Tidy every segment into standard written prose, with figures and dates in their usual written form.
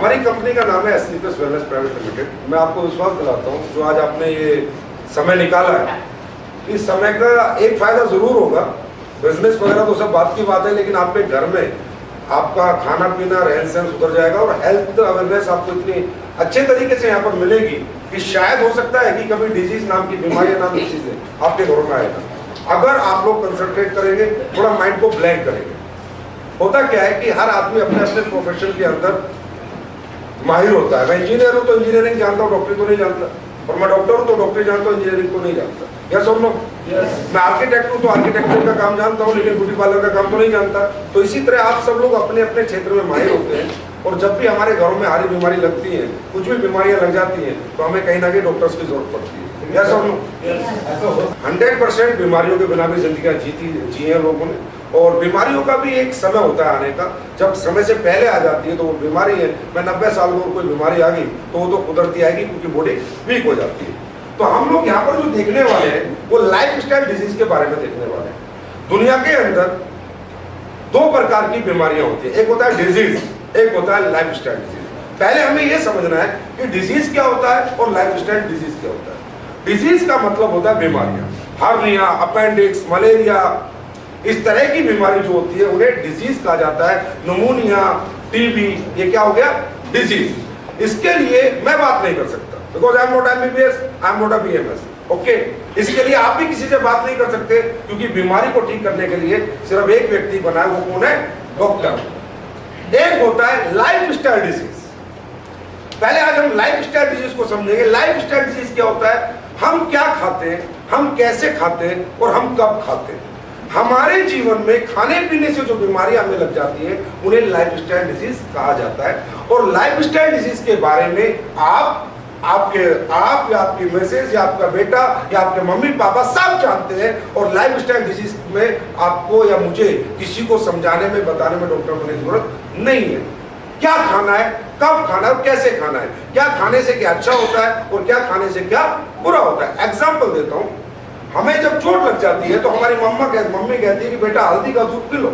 हमारी कंपनी का नाम है SCPS वेलनेस प्राइवेट लिमिटेड। मैं आपको विश्वास दिलाता हूँ, जो आज आपने ये समय निकाला है, इस समय का एक फायदा जरूर होगा। बिजनेस वगैरह तो सब बात की बात है, लेकिन आपके घर में आपका खाना पीना रहन सहन सुधर जाएगा और हेल्थ अवेयरनेस आपको इतनी अच्छे तरीके से यहाँ पर मिलेगी कि शायद हो सकता है कि कभी डिजीज नाम की बीमारी नाम की चीजें आपके घरों में आएगा। अगर आप लोग कंसंट्रेट करेंगे, थोड़ा माइंड को ब्लैंक करेंगे। होता क्या है कि हर आदमी अपने अपने प्रोफेशन के अंदर माहिर होता है। मैं इंजीनियर हूँ तो इंजीनियरिंग जानता हूँ, डॉक्टरी तो नहीं जानता, और मैं डॉक्टर हूँ तो डॉक्टरी जानता हूँ, इंजीनियरिंग को नहीं जानता। यस और नो? मैं आर्किटेक्ट हूँ तो आर्किटेक्चर का काम जानता हूँ, लेकिन ब्यूटी पार्लर का काम तो नहीं जानता। तो इसी तरह आप सब लोग अपने अपने क्षेत्र में माहिर होते हैं, और जब भी हमारे घरों में हारी बीमारी लगती है, कुछ भी बीमारियां लग जाती हैं, तो हमें कहीं ना कहीं डॉक्टर्स की जरूरत पड़ती है। यस और नो? 100% बीमारियों के बिना भी जिंदगी जी है लोगों ने, और बीमारियों का भी एक समय होता है आने का। जब समय से पहले आ जाती है तो वो बीमारी है। मैं 90 साल में कोई बीमारी आ गई तो वो तो कुदरती आएगी, क्योंकि बॉडी वीक हो जाती है। तो हम लोग यहाँ पर जो देखने वाले हैं वो लाइफ स्टाइल डिजीज के बारे में देखने वाले हैं। दुनिया के अंदर दो प्रकार की बीमारियां होती है, एक होता है डिजीज, एक होता है लाइफ स्टाइल डिजीज। पहले हमें यह समझना है कि डिजीज क्या होता है और लाइफ स्टाइल डिजीज क्या होता है। डिजीज का मतलब होता है बीमारियां, हार्निया, अपेंडिक्स, मलेरिया, इस तरह की बीमारी जो होती है उन्हें डिजीज कहा जाता है। निमोनिया, टीबी, ये क्या हो गया? डिजीज। इसके लिए मैं बात नहीं कर सकता, because I am not MBBS, I am not a BMS, okay. इसके लिए आप भी किसी से बात नहीं कर सकते, क्योंकि बीमारी को ठीक करने के लिए सिर्फ एक व्यक्ति बना है, वो कौन है? डॉक्टर। एक होता है लाइफ स्टाइल डिजीज। पहले आज हम लाइफ स्टाइल डिजीज को समझेंगे। लाइफ स्टाइल डिजीज क्या होता है? हम क्या खाते हैं, हम कैसे खाते हैं और हम कब खाते हैं। हमारे जीवन में खाने पीने से जो बीमारियां हमें लग जाती है उन्हें लाइफ स्टाइल डिजीज कहा जाता है। और लाइफ स्टाइल डिजीज के बारे में आप या आपकी मिसेज या आपका बेटा या आपके मम्मी पापा सब जानते हैं। और लाइफ स्टाइल डिजीज में आपको या मुझे किसी को समझाने में, बताने में डॉक्टर बनने की जरूरत नहीं है। क्या खाना है, कब खाना है और कैसे खाना है, क्या खाने से क्या अच्छा होता है और क्या खाने से क्या बुरा होता है। एग्जाम्पल देता हूं, हमें जब चोट लग जाती है तो हमारी मम्मी कहती है कि बेटा हल्दी का दूध P low.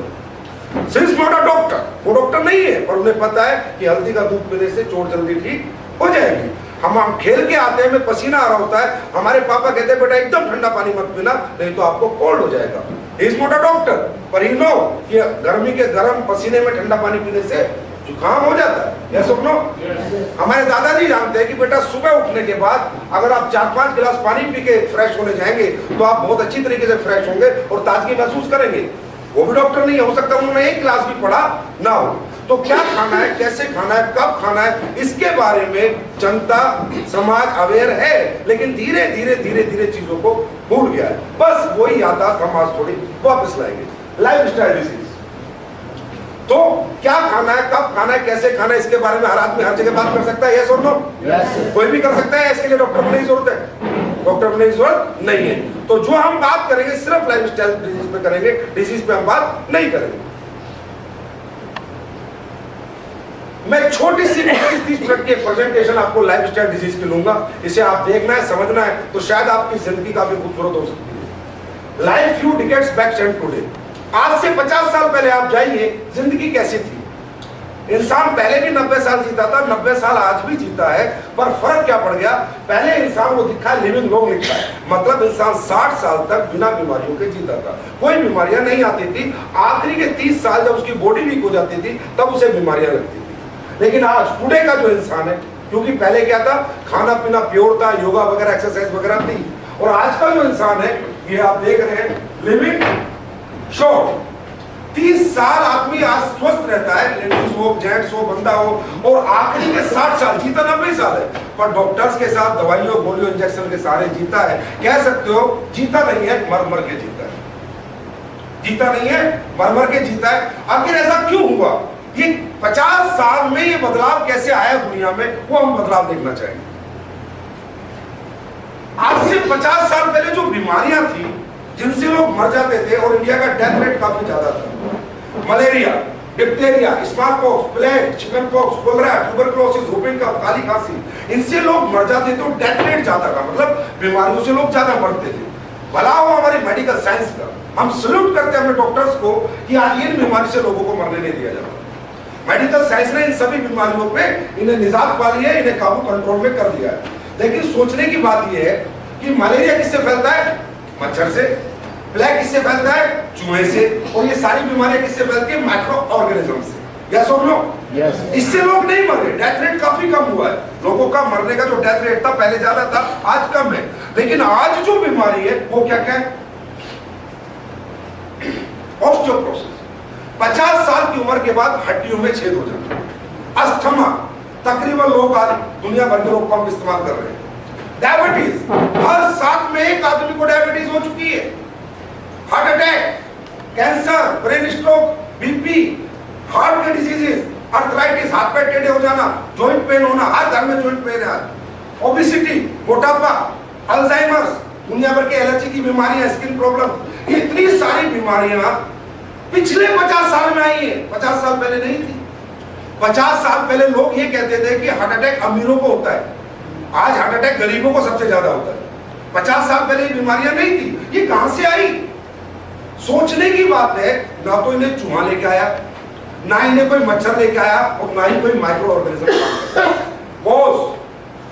Since not a doctor, वो डॉक्टर नहीं है, पर उन्हें पता है कि हल्दी का दूध पीने से चोट जल्दी ठीक हो जाएगी। हम खेल के आते हैं, में पसीना आ रहा होता है, हमारे पापा कहते हैं बेटा एकदम ठंडा पानी मत पीना, नहीं तो आपको कोल्ड हो जाएगा। He is not a doctor, पर ही नो कि गर्मी के गर्म पसीने में ठंडा पानी पीने से जुकाम हो जाता है। या सुनो, हमारे दादाजी जानते हैं कि बेटा सुबह उठने के बाद अगर आप 4-5 गिलास पानी पी के फ्रेश होने जाएंगे तो आप बहुत अच्छी तरीके से फ्रेश होंगे और ताजगी महसूस करेंगे। वो भी डॉक्टर नहीं हो सकता, उन्होंने एक क्लास भी पढ़ा ना हो। तो क्या खाना है, कैसे खाना है, कब खाना है, इसके बारे में जनता समाज अवेयर है, लेकिन धीरे धीरे चीजों को भूल गया है। बस वही याददाश्त हम आज थोड़ी वापस लाएंगे। लाइफ स्टाइल डिजीज, तो क्या खाना है, कब खाना है, कैसे खाना है, इसके बारे में हर आदमी हर जगह बात कर सकता है। यस और नो? कोई भी कर सकता है, इसके लिए डॉक्टर बनने की जरूरत है? डॉक्टर बनने की जरूरत नहीं है। तो जो हम बात करेंगे सिर्फ लाइफ स्टाइल डिजीज पे करेंगे, डिजीज पे हम बात नहीं करेंगे। मैं छोटी सी 30 मिनट की प्रेजेंटेशन आपको लाइफ स्टाइल डिजीज की लूंगा। इसे आप देखना है, समझना है, तो शायद आपकी जिंदगी काफी खूबसूरत हो सकती है। Life few decades back and today, आज से 50 साल पहले आप जाइए, जिंदगी कैसी थी। इंसान पहले भी 90 साल जीता था, 90 साल आज भी जीता है, पर फर्क क्या पड़ गया? पहले इंसान को दिखा लिविंग लॉन्ग लिखा है, मतलब इंसान 60 साल तक बिना बीमारियों के जीता था, कोई बीमारियां नहीं आती थी। आखिरी के 30 साल जब उसकी बॉडी वीक हो जाती थी तब उसे बीमारियां लगती थी। लेकिन आज टुडे का जो इंसान है, क्योंकि पहले क्या था, खाना पीना प्योर था, योगा वगैरह एक्सरसाइज वगैरह थी, और आज का जो इंसान है, ये आप देख रहे हैं लिविंग शॉर्ट। 30 साल आदमी आज स्वस्थ रहता है, लेडीज हो, जेंट्स हो, बंदा हो, और आखिरी के 60 साल जीता 90 साल है, पर डॉक्टर्स के साथ दवाइयों, गोलियों, इंजेक्शन के सहारे जीता है। कह सकते हो जीता नहीं है, मर मर के जीता है। जीता नहीं है, मर मर के जीता है। आखिर ऐसा क्यों हुआ? ये 50 साल में ये बदलाव कैसे आया दुनिया में, वो हम बदलाव देखना चाहेंगे। आज से 50 साल पहले जो बीमारियां थी जिनसे लोग मर जाते थे, और इंडिया का डेथ रेट काफी ज्यादा था, malaria, diphtheria, smallpox, plague, chickenpox, cholera, tuberculosis, whooping cough, काली खांसी, इनसे लोग मर जाते थे और डेथ रेट ज्यादा था, मतलब बीमारियों से लोग ज्यादा मरते थे। भला हो हमारी मेडिकल साइंस का, हम सल्यूट करते हैं अपने डॉक्टर्स को कि आज इन बीमारी से लोगों को मरने नहीं दिया जाता। मेडिकल साइंस ने इन सभी बीमारियों पे इन्हें निजात पा ली है, इन्हें काबू कंट्रोल में कर दिया है। लेकिन सोचने की बात यह है कि मलेरिया किससे फैलता है? मच्छर से। प्लेग किससे फैलता है? चूहे से। और ये सारी बीमारियां किससे फैलती है? माइक्रो ऑर्गेनिज्म से। यस और नो? इससे लोग नहीं मरे, डेथ रेट काफी कम हुआ है। लोगों का मरने का जो डेथ रेट था पहले ज्यादा था, आज कम है। लेकिन आज जो बीमारी है वो क्या क्या है? ऑस्टियोपोरोसिस। 50 साल की उम्र के बाद हड्डियों में छेद हो जाना। अस्थमा, तकरीबन लोग आज दुनिया भर के लोग पंप इस्तेमाल कर रहे हैं। डायबिटीज, हर 7 में 1 आदमी को डायबिटीज हो चुकी है। Heart attack, cancer, brain stroke, BP, heart के डिजीजेस, अर्थराइटिस, हाथ पैर टेढ़े हो जाना, जॉइंट पेन होना, हर घर में जॉइंट पेन है। ओबेसिटी, मोटापा, अल्जाइमर्स, दुनिया भर के एलर्जी की बीमारियां, स्किन प्रॉब्लम, इतनी सारी बीमारियां पिछले 50 साल में आई है। 50 साल पहले नहीं थी। 50 साल पहले लोग ये कहते थे कि हार्ट अटैक अमीरों को होता है, आज हार्ट अटैक गरीबों को सबसे ज्यादा होता है। 50 साल पहले ये बीमारियां नहीं थी। ये कहां से आई? सोचने की बात है। ना तो इन्हें चूहा लेके आया, ना इन्हें कोई मच्छर लेके आया, और ना ही कोई माइक्रो ऑर्गेनिज्म।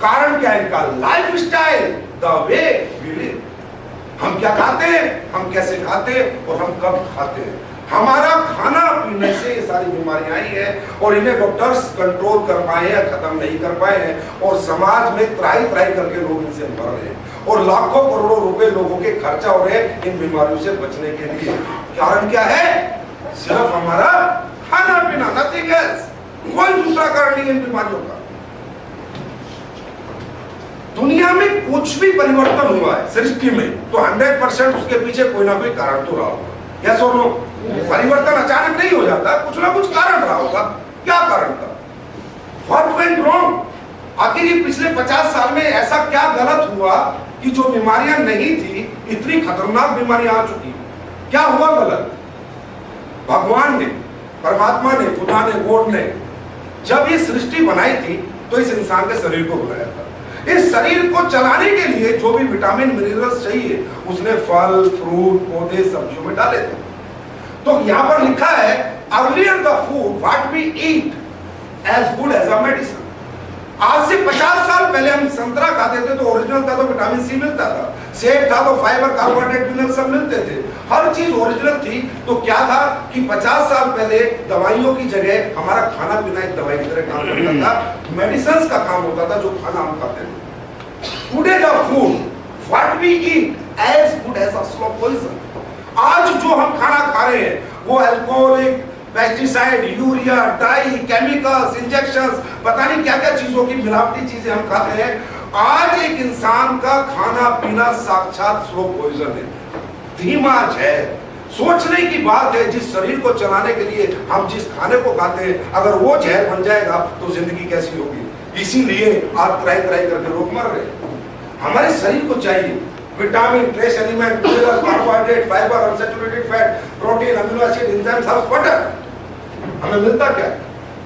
कारण क्या है इनका? Life style, the way we live. हम क्या खाते हैं, हम कैसे खाते हैं, और हम कब खाते हैं। हमारा खाना पीने से ये सारी बीमारियां आई है, और इन्हें डॉक्टर्स कंट्रोल कर पाए या खत्म नहीं कर पाए हैं। और समाज में त्राई करके लोग इनसे मर रहे हैं, और लाखों करोड़ों रुपए लोगों के खर्चा हो रहे हैं इन बीमारियों से बचने के लिए। कारण क्या है? सिर्फ हमारा खाना पीना, नथिंग एल्स। कोई दूसरा कारण नहीं है इन बीमारियों का। दुनिया में कुछ भी परिवर्तन हुआ है सृष्टि में, तो 100% उसके पीछे कोई ना कोई कारण तो रहा होगा। यस और नो? परिवर्तन अचानक नहीं हो जाता, कुछ ना कुछ कारण रहा होगा। क्या कारण था? What went wrong? आखिर ये पिछले 50 साल में ऐसा क्या गलत हुआ कि जो बीमारियां नहीं थी, इतनी खतरनाक बीमारियां आ चुकी? क्या हुआ गलत? भगवान ने, परमात्मा ने, खुदा ने, गॉड ने जब ये सृष्टि बनाई थी तो इस इंसान के शरीर को बनाया था। इस शरीर को चलाने के लिए जो भी विटामिन मिनरल्स चाहिए उसने फल, फ्रूट, पौधे, सब्जियों में डाले थे। तो यहां पर लिखा है, earlier the food what we eat as good as a medicine. आज से 50 साल पहले हम संतरा खाते थे तो ओरिजिनल था, तो विटामिन सी मिलता था। सेब था तो फाइबर, कार्बोहाइड्रेट, मिनरल सब मिलते थे। हर चीज ओरिजिनल थी। तो क्या था कि 50 साल पहले दवाइयों की जगह हमारा खाना पीना एक दवाई की तरह काम करता था, मेडिसिन का काम होता था जो खाना हम खाते थे। Today the food what we eat as good as a slow poison. आज जो हम खाना खा रहे हैं वो alcoholic, pesticide, urea, dye, chemicals, injections, पता नहीं क्या क्या चीजों की मिलावटी चीजें हम खाते हैं। आज एक इंसान का खाना पीना साक्षात स्लो पॉइजन है, धीमा जहर। सोचने की बात है, जिस शरीर को चलाने के लिए हम जिस खाने को खाते हैं, अगर वो जहर बन जाएगा तो जिंदगी कैसी होगी। इसीलिए आप ट्राई करके लोग मर रहे हैं। हमारे शरीर को चाहिए vitamin, trace element, mineral, carbohydrate, fibre, unsaturated fat, protein, amino acid, enzymes, herbs, butter. हमें मिलता क्या?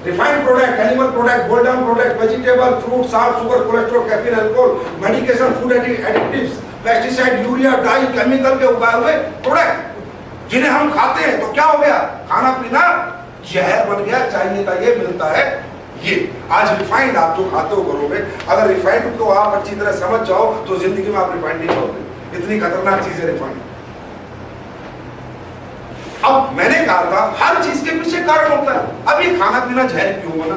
Refined product, animal product, boiled product, vegetable, fruit, salt, sugar, cholesterol, caffeine, alcohol, medication, food additives, pesticide, urea, dye, chemical के उगाए हुए product जिन्हें हम खाते हैं। तो क्या हो गया? खाना पीना जहर बन गया। चाहिए था ये, मिलता है ये। आज रिफाइंड आप जो खाते हो घरों में, अगर रिफाइंड को आप अच्छी तरह समझ जाओ तो जिंदगी में आप रिफाइंड नहीं खाओगे। इतनी खतरनाक चीज है रिफाइंड। अब मैंने कहा था हर चीज के पीछे कारण होता है। अब ये खाना पीना जहर क्यों बना?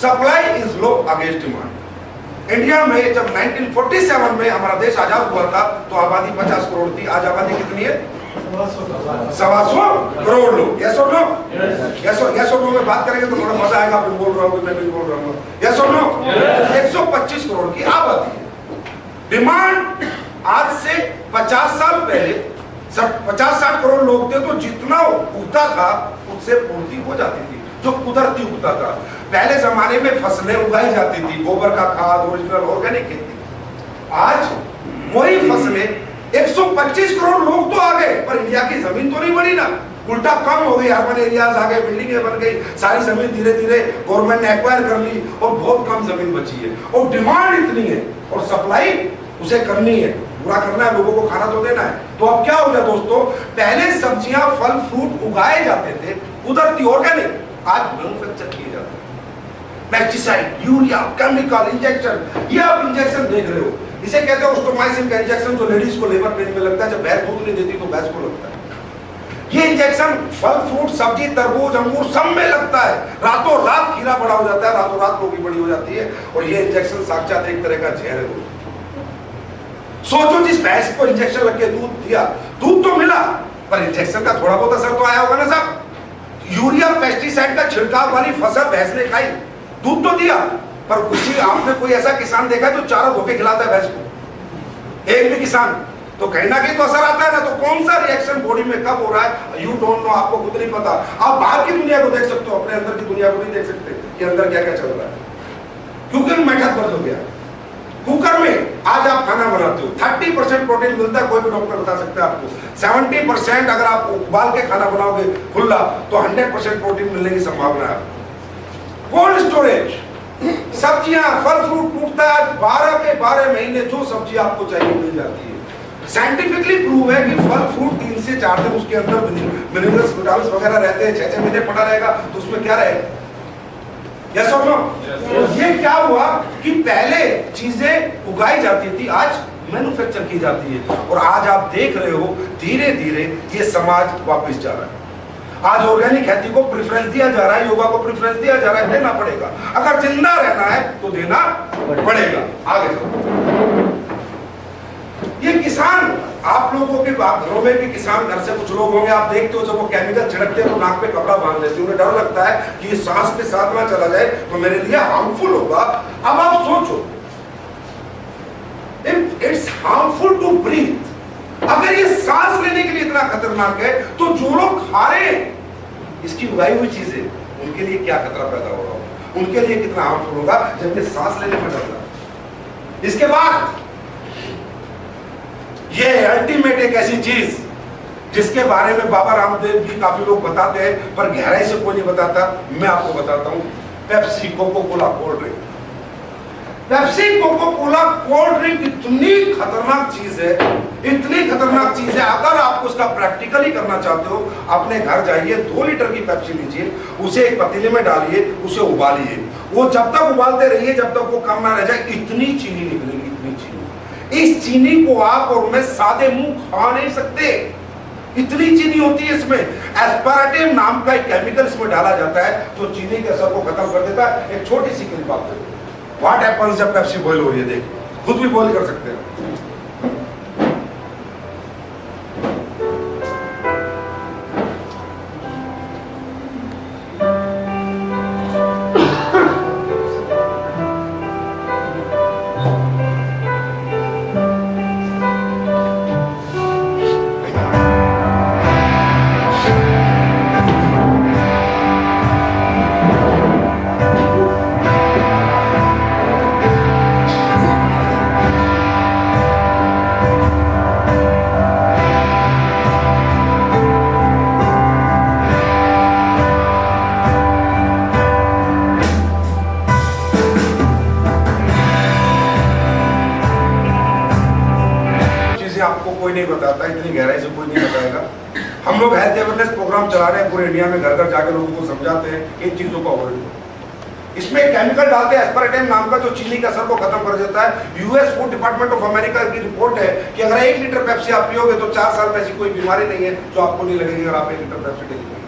Supply is low against demand. India में जब 1947 में हमारा देश आजाद हुआ था तो आबादी 50 करोड़ थी। आज आबादी कितनी है? 125 करोड़ लोग। यस और नो? यस और नो में बात करेंगे तो थोड़ा मजा आएगा। आप बोल रहा हूँ, मैं भी बोल रहा हूँ। यस और नो? 125 करोड़ की आबादी है। डिमांड आज से 50 साल पहले 50-60 करोड़ लोग थे, तो जितना उगता था उससे पूर्ति हो जाती थी, जो कुदरती उगता था। पहले जमाने में फसलें उगाई जाती थी, गोबर का खाद, ओरिजिनल ऑर्गेनिक खेती। आज वही फसलें 125 करोड़ लोग तो आ गए, पर इंडिया की जमीन तो नहीं बनी ना, उल्टा कम हो गई। अर्बन एरियाज आ गए, बिल्डिंगें बन गई, सारी जमीन धीरे धीरे गवर्नमेंट ने एक्वायर कर ली और बहुत कम जमीन बची है। और डिमांड इतनी है और सप्लाई उसे करनी है, पूरा करना है, लोगों को खाना तो देना है। तो अब क्या हो गया दोस्तों? पहले सब्जियां, फल, फ्रूट उगाए जाते थे कुदरती ऑर्गेनिक, आज मैन्युफैक्चर किए जाते हैं। पेस्टिसाइड, यूरिया, केमिकल इंजेक्शन, ये आप इंजेक्शन देख रहे हो, इसे कहते हैं ओस्टोमाइसिन का इंजेक्शन, जो लेडीज को लेबर पेन में लगता है। जब भैंस दूध नहीं देती तो भैंस को लगता है। ये इंजेक्शन फल, फ्रूट, सब्जी, तरबूज, अंगूर सब में लगता है। रातों रात खीरा बड़ा हो जाता है, रातों रात लौकी बड़ी हो जाती है। और ये इंजेक्शन साक्षात एक तरह का जहर है दोस्तों। सोचो, जिस भैंस को इंजेक्शन लग के दूध दिया, दूध तो मिला, पर इंजेक्शन का थोड़ा बहुत असर तो आया होगा ना साहब। यूरिया, पेस्टिसाइड का छिड़काव वाली फसल भैंस ने खाई, दूध तो दिया, पर किसी आपने कोई ऐसा किसान देखा जो चारा धोके खिलाता है भैंस को? एक भी किसान? तो कहीं ना कहीं तो असर आता है ना। तो कौन सा रिएक्शन बॉडी में कब हो रहा है, यू डोंट नो, आपको खुद नहीं पता। आप बाहर की दुनिया को देख सकते हो, अपने अंदर की दुनिया को नहीं देख सकते कि अंदर क्या क्या चल रहा है। क्योंकि मेहनत बंद हो गया। कुकर में आज आप खाना बनाते हो, 30% प्रोटीन मिलता है, कोई भी डॉक्टर बता सकता है आपको। 70% अगर आप उबाल के खाना बनाओगे खुला, तो 100% प्रोटीन मिलने की संभावना है। कोल्ड स्टोरेज, सब्जियां, फल फ्रूट टूटता है, 12 के 12 महीने जो सब्जी आपको चाहिए मिल जाती है। साइंटिफिकली प्रूव है कि फल फ्रूट 3 से 4 दिन उसके अंदर मिनरल्स, विटामिन्स वगैरह रहते हैं। 6 महीने पड़ा रहेगा तो उसमें क्या रहेगा? यस और नो? ये क्या हुआ कि पहले चीजें उगाई जाती थी, आज मैन्युफैक्चर की जाती है। और आज आप देख रहे हो धीरे धीरे ये समाज वापस जा रहा है। आज ऑर्गेनिक खेती को प्रेफरेंस दिया जा रहा है, योगा को प्रेफरेंस दिया जा रहा है। देना पड़ेगा, अगर जिंदा रहना है तो देना पड़ेगा। आगे चलो, ये किसान, आप लोगों के घरों में भी किसान, घर से कुछ लोग होंगे, आप देखते हो जब वो केमिकल छिड़कते हैं तो नाक पे कपड़ा बांध लेते हैं। उन्हें डर लगता है कि ये सांस पे साथ ना चला जाए तो मेरे लिए हार्मफुल होगा। अब आप सोचो, इट्स हार्मफुल टू ब्रीथ। अगर ये सांस लेने के लिए इतना खतरनाक है, तो जो लोग खा रहे हैं इसकी उगाई हुई चीजें, उनके लिए क्या खतरा पैदा हो रहा होगा, उनके लिए कितना हार्मफुल होगा जब ये सांस लेने में डर रहा है। इसके बाद ये अल्टीमेट एक ऐसी चीज जिसके बारे में बाबा रामदेव भी काफी लोग बताते हैं, पर गहराई से कोई नहीं बताता। मैं आपको बताता हूं, Pepsi Coca Cola cold drink. Pepsi Coca Cola cold drink इतनी खतरनाक चीज है, इतनी खतरनाक चीज है। अगर आप उसका प्रैक्टिकली करना चाहते हो, अपने घर जाइए, 2 लीटर की पेप्सी लीजिए, उसे एक पतीले में डालिए, उसे उबालिए। वो जब तक उबालते रहिए जब तक वो कम ना रह जाए, इतनी चीनी निकलेगी, इतनी चीनी। इस चीनी को आप और मैं सादे मुंह खा नहीं सकते, इतनी चीनी होती है इसमें। एस्पार्टेम नाम का एक केमिकल इसमें डाला जाता है जो चीनी के असर को खत्म कर देता है। एक छोटी सी क्लिप आप देखो, व्हाट हैपेंस जब पेप्सी बॉयल हो रही है। देखिए, खुद भी बॉयल कर सकते हैं। आपको कोई नहीं बताता, इतनी गहराई से कोई नहीं बताएगा। हम लोग हेल्थ अवेयरनेस प्रोग्राम चला रहे हैं पूरे इंडिया में, घर घर जाकर लोगों को समझाते हैं इन चीजों को अवॉइड करो। इसमें केमिकल डालते हैं एस्पार्टेम नाम का, जो चीनी के असर को खत्म कर देता है। US food department of America की रिपोर्ट है कि अगर 1 लीटर पेप्सी आप पियोगे तो 4 साल में ऐसी कोई बीमारी नहीं है जो आपको नहीं लगेगी अगर आप 1 लीटर पेप्सी डेली पियोगे।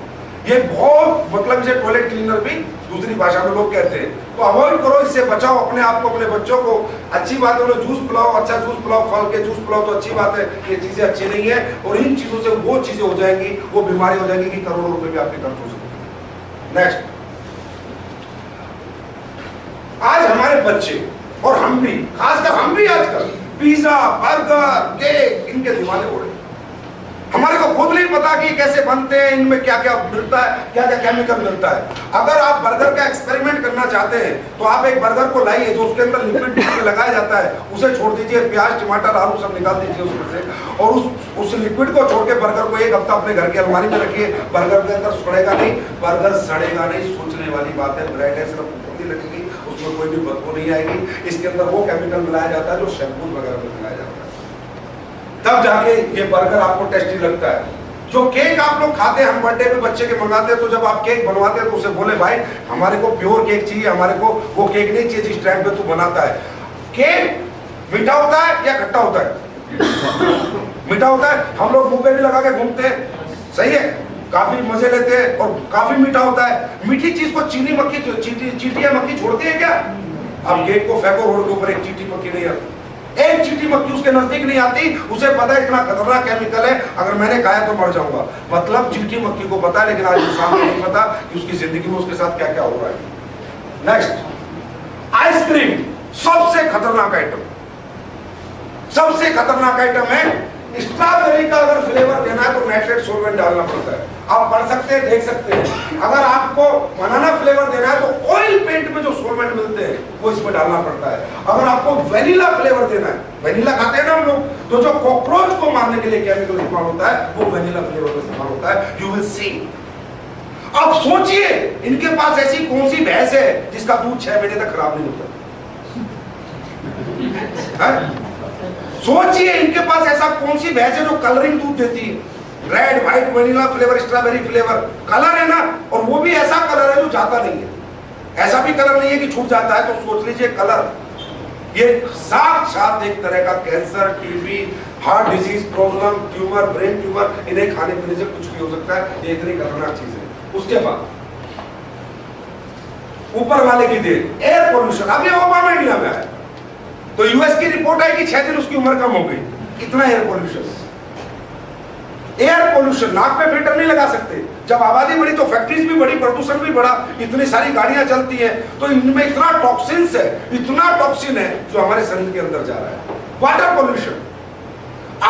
ये बहुत, मतलब इसे टॉयलेट क्लीनर भी दूसरी भाषा में लोग कहते हैं। तो अवॉइड करो, इससे बचाओ अपने आप को, अपने बच्चों को। अच्छी बात है उन्हें जूस पिलाओ, अच्छा जूस पिलाओ, फल के जूस पिलाओ तो अच्छी बात है। ये चीजें अच्छी नहीं है, और इन चीजों से वो चीजें हो जाएंगी, वो बीमारी हो जाएगी कि करोड़ों रुपए भी आपके खर्च हो सकते। नेक्स्ट, आज हमारे बच्चे और हम भी, खासकर हम भी आजकल पिज्जा, बर्गर, केक, इनके दीवाने हो रहे हैं। हमारे को खुद नहीं पता कि कैसे बनते हैं, इनमें क्या क्या मिलता है, क्या क्या केमिकल मिलता है। अगर आप बर्गर का एक्सपेरिमेंट करना चाहते हैं तो आप एक बर्गर को लाइए जो उसके अंदर लिक्विड लगाया जाता है, उसे छोड़ दीजिए, प्याज, टमाटर, आलू सब निकाल दीजिए उसमें से, और उस लिक्विड को छोड़ के बर्गर को 1 हफ्ता अपने घर की अलमारी में रखिए। बर्गर के अंदर सड़ेगा नहीं, बर्गर सड़ेगा नहीं, सोचने वाली बात है। ब्रेड है, सिर्फ लगेगी, उसमें कोई भी बदबू नहीं आएगी। इसके अंदर वो केमिकल मिलाया जाता है जो शैम्पू वगैरह में मिलाया जाता है, तब जाके ये बर्गर आपको टेस्टी लगता है। जो केक आप लोग खाते हैं, हम बर्थडे पे बच्चे के मंगाते हैं, तो जब आप केक बनवाते हैं तो उसे बोले भाई हमारे को प्योर केक चाहिए, हमारे को वो केक नहीं चाहिए जिस टाइम पे तू बनाता है। केक मीठा होता है या खट्टा होता है? मीठा होता है। हम लोग मुंह पे भी लगा के घूमते हैं, सही है, काफी मजे लेते हैं और काफी मीठा होता है। मीठी चीज को चीनी मक्खी चींटियां मक्खी छोड़ती है क्या? अब केक को फेंको रोड के ऊपर, एक चींटी मक्खी नहीं आती, एक चींटी मक्खी उसके नजदीक नहीं आती। उसे पता है इतना खतरनाक केमिकल है, अगर मैंने खाया तो मर जाऊंगा। मतलब चींटी मक्खी को पता है, लेकिन आज इंसान को नहीं पता कि उसकी जिंदगी में उसके साथ क्या क्या हो रहा है। नेक्स्ट, आइसक्रीम, सबसे खतरनाक आइटम, सबसे खतरनाक आइटम है स्ट्रॉबेरी का। अगर फ्लेवर देना है तो नाइट्रेट सॉल्वेंट डालना पड़ता है। आप पढ़ सकते हैं, देख सकते हैं। अगर आपको बनाना फ्लेवर देना है तो ऑयल पेंट में जो सॉल्वेंट मिलते हैं वो इसमें डालना पड़ता है। अगर आपको वेनिला फ्लेवर देना है, वेनिला खाते हैं ना हम लोग, तो जो कॉकरोच को मारने के लिए केमिकल इस्तेमाल होता है वो वेनिला फ्लेवर का इस्तेमाल होता है। You will see. अब सोचिए इनके पास ऐसी कौन सी भैंस है जिसका दूध 6 महीने तक खराब नहीं होता? सोचिए इनके पास ऐसा कौन सी भैंस है जो कलरिंग दूध देती है, red, white, vanilla flavour, strawberry flavour, colour है ना, और वो भी ऐसा कलर है जो जाता नहीं है। ऐसा भी कलर नहीं है कि छूट जाता है। तो सोच लीजिए कलर, ये साक्षात एक तरह का cancer, TB, heart disease problem, tumour, brain tumour, इन्हें खाने पीने से कुछ भी हो सकता है। ये इतनी खतरनाक चीज है। उसके बाद ऊपर वाले की देन, एयर पोल्यूशन। अब ये ओबामा इंडिया में आया तो यूएस की रिपोर्ट आई कि 6 दिन उसकी उम्र कम हो गई। इतना एयर पोल्यूशन, एयर पोल्यूशन, नाक पे फिल्टर नहीं लगा सकते। जब आबादी बढ़ी तो फैक्ट्रीज भी बढ़ी, प्रदूषण भी बढ़ा, इतनी सारी गाड़ियां चलती हैं, तो इनमें इतना टॉक्सिन्स है, इतना टॉक्सिन है जो हमारे शरीर के अंदर जा रहा है। वाटर पोल्यूशन,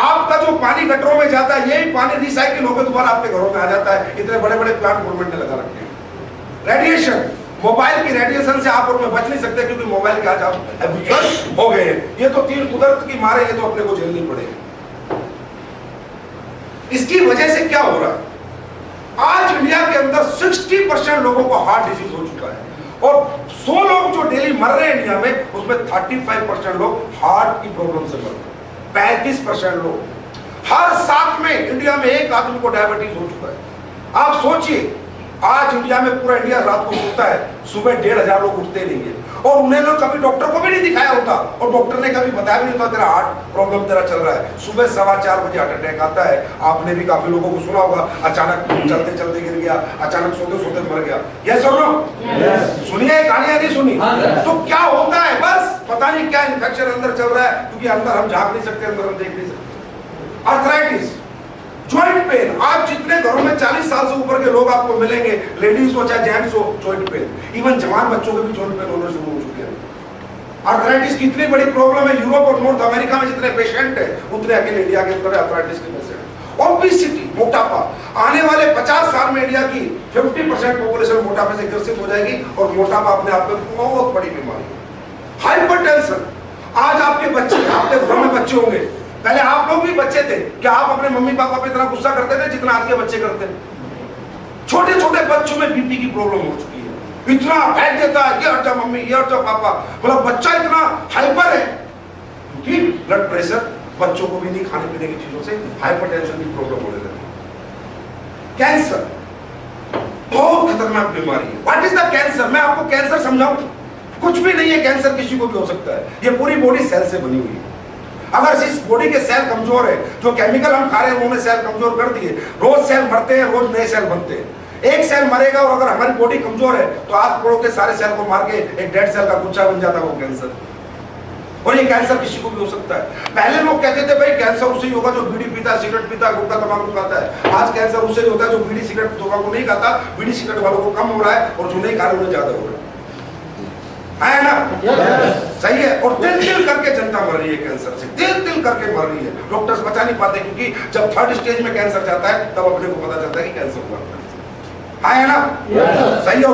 आपका जो पानी गटरों में जाता है, यही पानी रिसाइकिल होकर दोबारा आपके घरों में आ जाता है। इतने बड़े बड़े प्लांट गवर्नमेंट ने लगा रखे हैं। रेडिएशन, मोबाइल की रेडिएशन से आप और मैं बच नहीं सकते, क्योंकि मोबाइल के आज आप हैबिचुअल हो गए हैं। ये तो तीन कुदरत की मारे, ये तो अपने को झेलनी पड़ेगी। इसकी वजह से क्या हो रहा है, आज इंडिया के अंदर 60% लोगों को हार्ट डिजीज हो चुका है, और 100 लोग जो डेली मर रहे हैं इंडिया में, उसमें 35% लोग हार्ट की प्रॉब्लम से मर रहे हैं। 35% लोग, हर 7 में इंडिया में एक आदमी को डायबिटीज हो चुका है। आप सोचिए, आज इंडिया में पूरा इंडिया रात को सोता है, सुबह 1,500 लोग उठते नहीं है, और उन्हें लोग कभी डॉक्टर को भी नहीं दिखाया होता, और डॉक्टर ने कभी बताया भी नहीं होता तेरा हार्ट प्रॉब्लम तेरा चल रहा है। सुबह 4:15 बजे हार्ट अटैक आता है। आपने भी काफी लोगों को सुना होगा, अचानक चलते चलते गिर गया, अचानक सोते सोते मर गया। यस और नो? सुनिए, कहानियां नहीं सुनी? तो क्या होता है, बस पता नहीं क्या इन्फेक्शन अंदर चल रहा है, क्योंकि अंदर हम झांक नहीं सकते, अंदर हम देख नहीं सकते। आर्थराइटिस, जॉइंट पेन, आज जितने घरों में 40 साल से ऊपर के लोग आपको मिलेंगे, लेडीज हो चाहे जेंट्स हो, जॉइंट पेन। इवन जवान बच्चों के भी जॉइंट पेन होना शुरू हो चुके हैं। आर्थराइटिस की इतनी बड़ी प्रॉब्लम है, यूरोप और नॉर्थ अमेरिका में जितने पेशेंट है, उतने अकेले इंडिया के अंदर आर्थराइटिस के पेशेंट। ओबेसिटी, मोटापा, आने वाले 50 साल में इंडिया की 50% पॉपुलेशन मोटापे से ग्रसित हो जाएगी, और मोटापा अपने आप में बहुत बड़ी बीमारी है। हाइपरटेंशन, आज आपके बच्चे, आपके घर में बच्चे होंगे, पहले आप लोग भी बच्चे थे, क्या आप अपने मम्मी पापा पे इतना गुस्सा करते थे जितना आज के बच्चे करते हैं? छोटे छोटे बच्चों में बीपी की प्रॉब्लम हो चुकी है, इतना फेंक देता है, ये हट जा मम्मी, ये हट जा पापा। मतलब बच्चा इतना हाइपर है, क्योंकि ब्लड प्रेशर, बच्चों को भी नहीं खाने पीने की चीजों से हाइपरटेंशन की प्रॉब्लम होने लगी। कैंसर बहुत खतरनाक बीमारी है। What is the cancer? मैं आपको कैंसर समझाऊं? कुछ भी नहीं है, कैंसर किसी को भी हो सकता है। ये पूरी बॉडी सेल से बनी हुई है। अगर इस बॉडी के सेल कमजोर है, जो केमिकल हम खा रहे हैं उन्होंने सेल कमजोर कर दिए, रोज सेल मरते हैं, रोज नए सेल बनते हैं। एक सेल मरेगा, और अगर हमारी बॉडी कमजोर है तो आस पड़ोस के सारे सेल को मार के एक डेड सेल का गुच्छा बन जाता है, वो कैंसर। और ये कैंसर किसी को भी हो सकता है। पहले लोग कहते थे भाई कैंसर उसे ही होगा जो बीड़ी पीता, सिगरेट पीता, गुटखा तंबाकू खाता है। आज कैंसर उसे ही होता है जो बीड़ी सिगरेट तंबाकू नहीं खाता। बीड़ी सिगरेट वालों को कम हो रहा है, और जो नहीं खा रहे उन्हें ज्यादा हो रहा है ना? सही है। और तिल तिल करके जनता मर रही है कैंसर से, तिल तिल करके मर रही है। डॉक्टर्स बचा नहीं पाते, क्योंकि जब 3rd स्टेज में कैंसर जाता है तब अपने को पता चलता है कि कैंसर हुआ है ना? सही है।